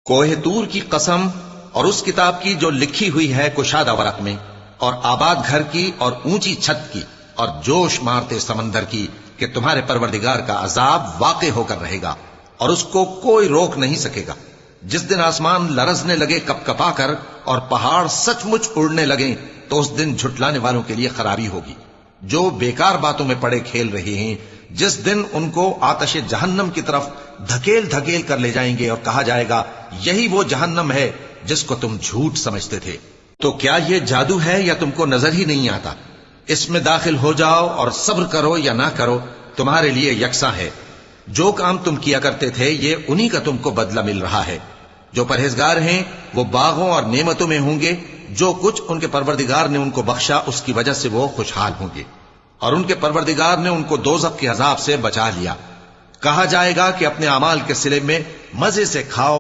कोहे तूर की कसम और उस किताब की जो लिखी हुई है कुशादा वरक में, और आबाद घर की और ऊंची छत की और जोश मारते समंदर की कि तुम्हारे परवरदिगार का अजाब वाक़े होकर रहेगा और उसको कोई रोक नहीं सकेगा। जिस दिन आसमान लरजने लगे कपकपाकर और पहाड़ सचमुच उड़ने लगे, तो उस दिन झुटलाने वालों के लिए खराबी होगी जो बेकार बातों में पड़े खेल रहे हैं। जिस दिन उनको आतश जहन्नम की तरफ धकेल धकेल कर ले जाएंगे और कहा जाएगा, यही वो जहन्नम है जिसको तुम झूठ समझते थे। तो क्या ये जादू है या तुमको नजर ही नहीं आता? इसमें दाखिल हो जाओ और सब्र करो या ना करो, तुम्हारे लिए यकसा है। जो काम तुम किया करते थे, ये उन्हीं का तुमको बदला मिल रहा है। जो परहेजगार हैं वो बागों और नेमतों में होंगे। जो कुछ उनके परवरदिगार ने उनको बख्शा, उसकी वजह से वो खुशहाल होंगे और उनके परवरदिगार ने उनको दोज़ख के अजाब से बचा लिया। कहा जाएगा कि अपने अमाल के सिले में मजे से खाओ।